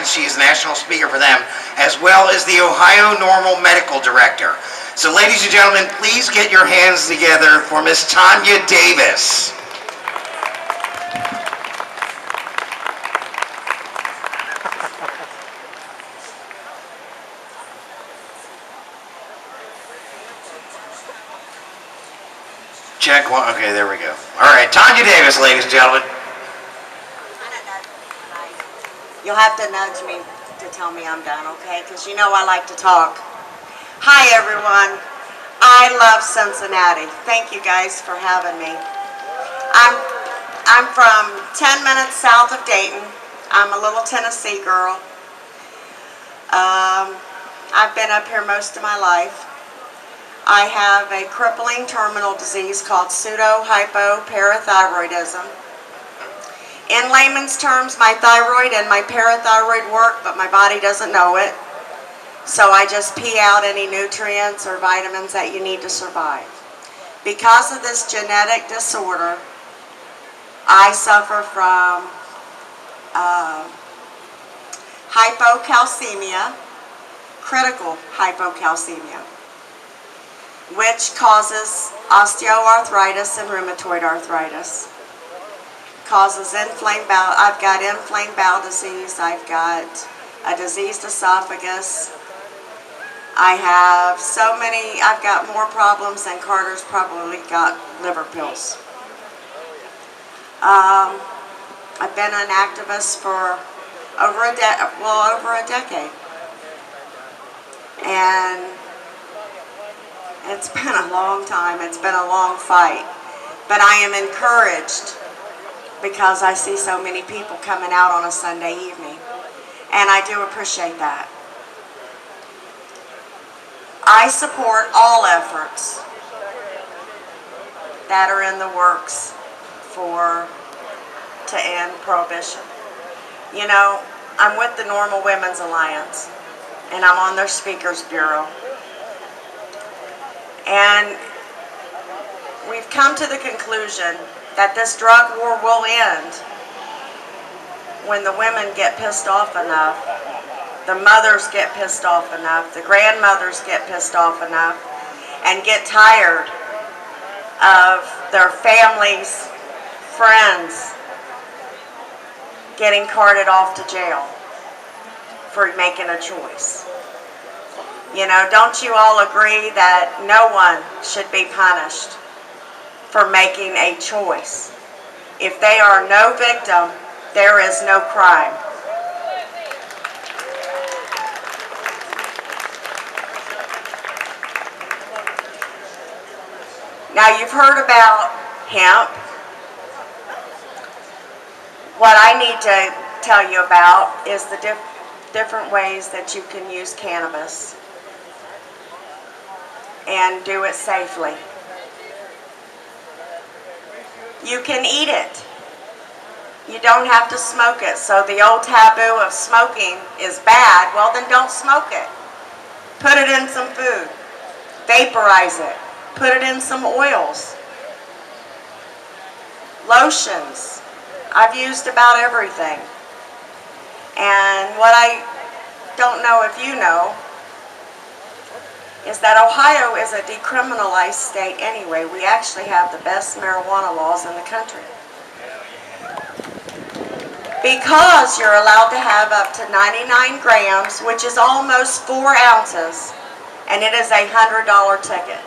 Alliance. She is national speaker for them, as well as the Ohio NORML Medical Director. So ladies and gentlemen, please get your hands together for Miss Tonya Davis. Check one. Okay, there we go. All right, Tonya Davis, ladies and gentlemen. You'll have to nudge me to tell me I'm done, okay? Because you know I like to talk. Hi, everyone. I love Cincinnati. Thank you guys for having me. I'm from 10 minutes south of Dayton. I'm a little Tennessee girl. I've been up here most of my life. I have a crippling terminal disease called pseudohypoparathyroidism. In layman's terms, my thyroid and my parathyroid work, but my body doesn't know it. So I just pee out any nutrients or vitamins that you need to survive. Because of this genetic disorder, I suffer from hypocalcemia, critical hypocalcemia, which causes osteoarthritis and rheumatoid arthritis. Causes inflamed bowel. I've got inflamed bowel disease. I've got a diseased esophagus. I have so many. I've got more problems than Carter's probably got liver pills. I've been an activist for over a decade, and it's been a long time. It's been a long fight, but I am encouraged because I see so many people coming out on a Sunday evening, and I do appreciate that. I support all efforts that are in the works to end prohibition. You know, I'm with the NORML Women's Alliance, and I'm on their Speakers Bureau. And we've come to the conclusion that this drug war will end when the women get pissed off enough, the mothers get pissed off enough, the grandmothers get pissed off enough, and get tired of their families, friends getting carted off to jail for making a choice. You know, don't you all agree that no one should be punished for making a choice? If they are no victim, there is no crime. Now, you've heard about hemp. What I need to tell you about is the different ways that you can use cannabis and do it safely. You can eat it. You don't have to smoke it. So the old taboo of smoking is bad. Well, then don't smoke it. Put it in some food. Vaporize it. Put it in some oils. Lotions. I've used about everything. And what I don't know if you know is that Ohio is a decriminalized state anyway. We actually have the best marijuana laws in the country. Because you're allowed to have up to 99 grams, which is almost 4 ounces, and it is a $100 ticket.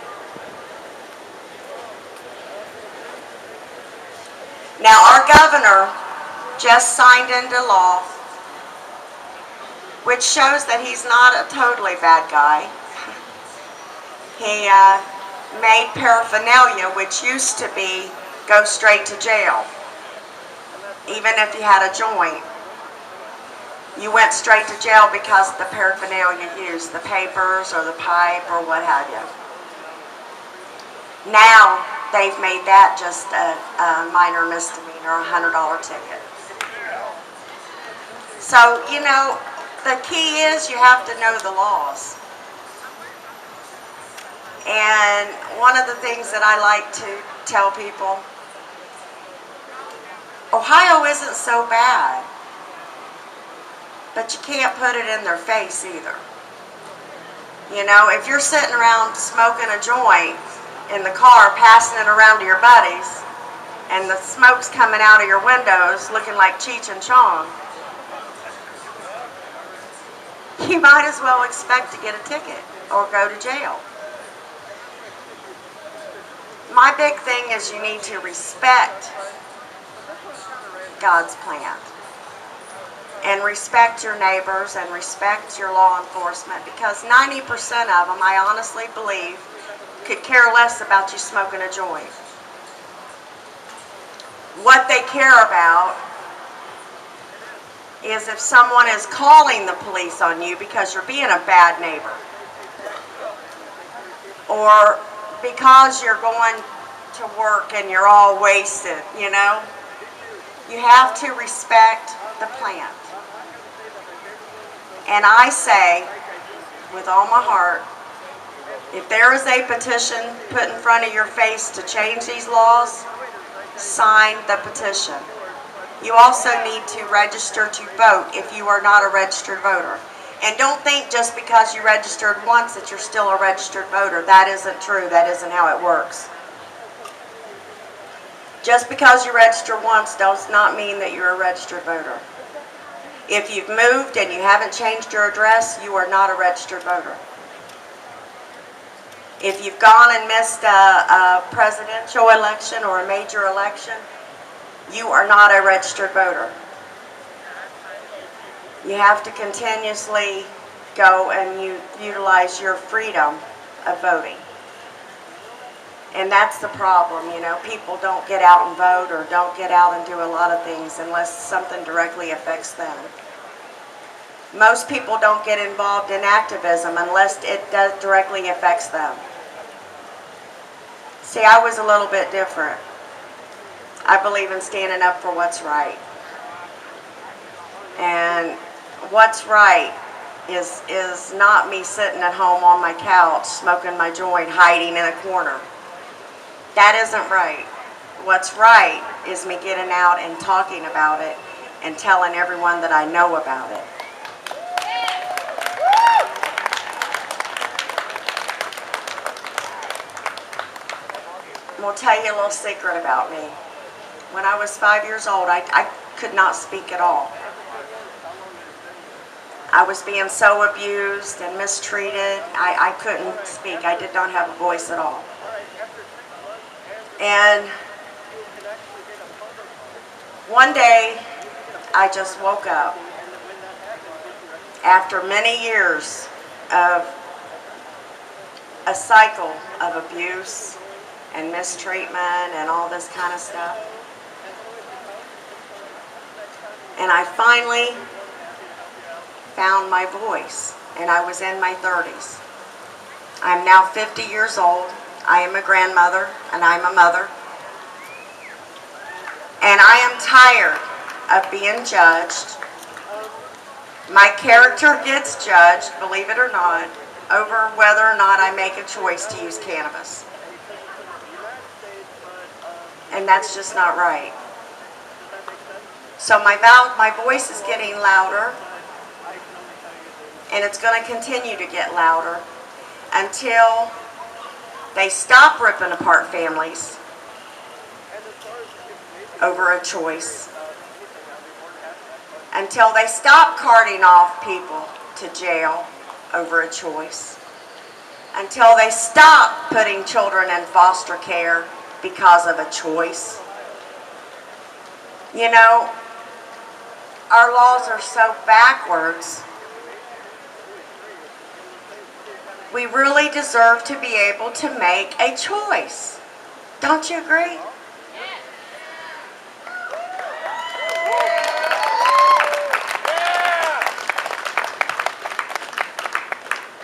Now, our governor just signed into law, which shows that he's not a totally bad guy. He made paraphernalia, which used to be go straight to jail. Even if you had a joint, you went straight to jail because of the paraphernalia used, the papers or the pipe or what have you. Now, they've made that just a minor misdemeanor, a $100 ticket. So, you know, the key is you have to know the laws. And one of the things that I like to tell people, Ohio isn't so bad. but you can't put it in their face either. You know, if you're sitting around smoking a joint in the car, passing it around to your buddies, and the smoke's coming out of your windows looking like Cheech and Chong, you might as well expect to get a ticket or go to jail. My big thing is you need to respect God's plan and respect your neighbors and respect your law enforcement, because 90% of them, I honestly believe, could care less about you smoking a joint. What they care about is if someone is calling the police on you because you're being a bad neighbor, or because you're going to work and you're all wasted, you know. You have to respect the plant. And I say, with all my heart, if there is a petition put in front of your face to change these laws, sign the petition. You also need to register to vote if you are not a registered voter. And don't think just because you registered once that you're still a registered voter. That isn't true. That isn't how it works. Just because you register once does not mean that you're a registered voter. If you've moved and you haven't changed your address, you are not a registered voter. If you've gone and missed a presidential election or a major election, you are not a registered voter. You have to continuously go and utilize your freedom of voting. And that's the problem, you know. People don't get out and vote or don't get out and do a lot of things unless something directly affects them. Most people don't get involved in activism unless it directly affects them. See, I was a little bit different. I believe in standing up for what's right. And what's right is not me sitting at home on my couch, smoking my joint, hiding in a corner. That isn't right. What's right is me getting out and talking about it and telling everyone that I know about it. I'm going to tell you a little secret about me. When I was 5 years old, I could not speak at all. I was being so abused and mistreated, I couldn't speak. I did not have a voice at all. And one day, I just woke up after many years of a cycle of abuse and mistreatment and all this kind of stuff. And I finally found my voice, and I was in my 30s. I'm now 50 years old. I am a grandmother, and I'm a mother. And I am tired of being judged. My character gets judged, believe it or not, over whether or not I make a choice to use cannabis. And that's just not right. So my voice is getting louder, and it's going to continue to get louder until they stop ripping apart families over a choice, until they stop carting off people to jail over a choice, until they stop putting children in foster care because of a choice. You know, our laws are so backwards. We really deserve to be able to make a choice. Don't you agree?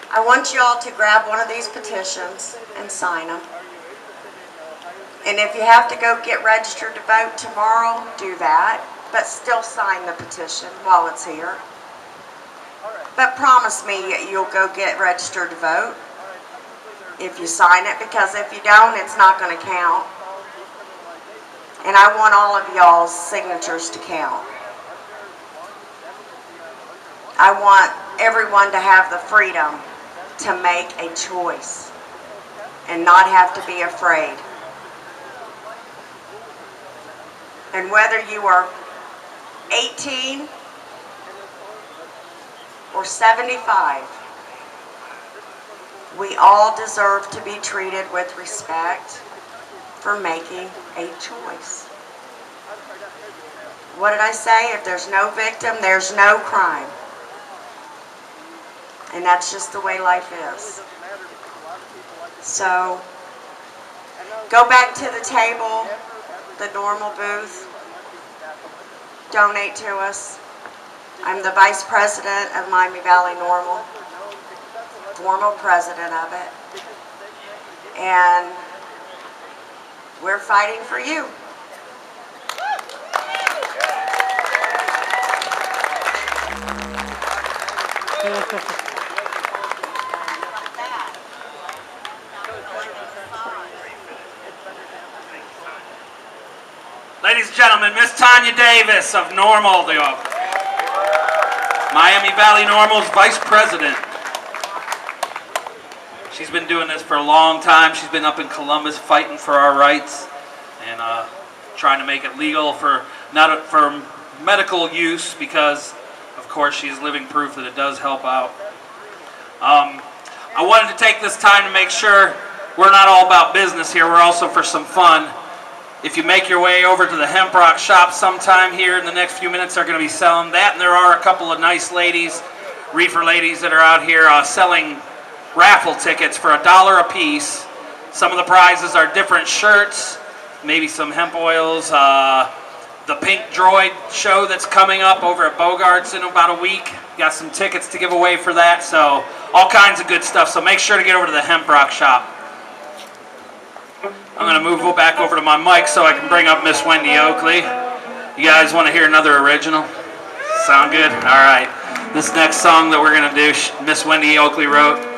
I want you all to grab one of these petitions and sign them. And if you have to go get registered to vote tomorrow, do that. But still sign the petition while it's here. But promise me you'll go get registered to vote if you sign it, because if you don't, it's not going to count. And I want all of y'all's signatures to count. I want everyone to have the freedom to make a choice and not have to be afraid. And whether you are 18 or 75, we all deserve to be treated with respect for making a choice. What did I say? If there's no victim, there's no crime. And that's just the way life is. So, go back to the table, the NORML booth, donate to us. I'm the Vice President of Miami Valley NORML, formal president of it, and we're fighting for you. Ladies and gentlemen, Miss Tonya Davis of NORML, the Miami Valley NORML's Vice President. She's been doing this for a long time. She's been up in Columbus fighting for our rights and trying to make it legal for medical use, because, of course, she's living proof that it does help out. I wanted to take this time to make sure we're not all about business here. We're also for some fun. If you make your way over to the Hemp Rock shop sometime here in the next few minutes, they're going to be selling that. And there are a couple of nice ladies, reefer ladies, that are out here selling raffle tickets for $1 a piece. Some of the prizes are different shirts, maybe some hemp oils, the Pink Droid show that's coming up over at Bogart's in about a week. Got some tickets to give away for that, so all kinds of good stuff. So make sure to get over to the Hemp Rock shop. I'm going to move back over to my mic so I can bring up Miss Wendy Oakley. You guys want to hear another original? Sound good? All right. This next song that we're going to do, Miss Wendy Oakley wrote.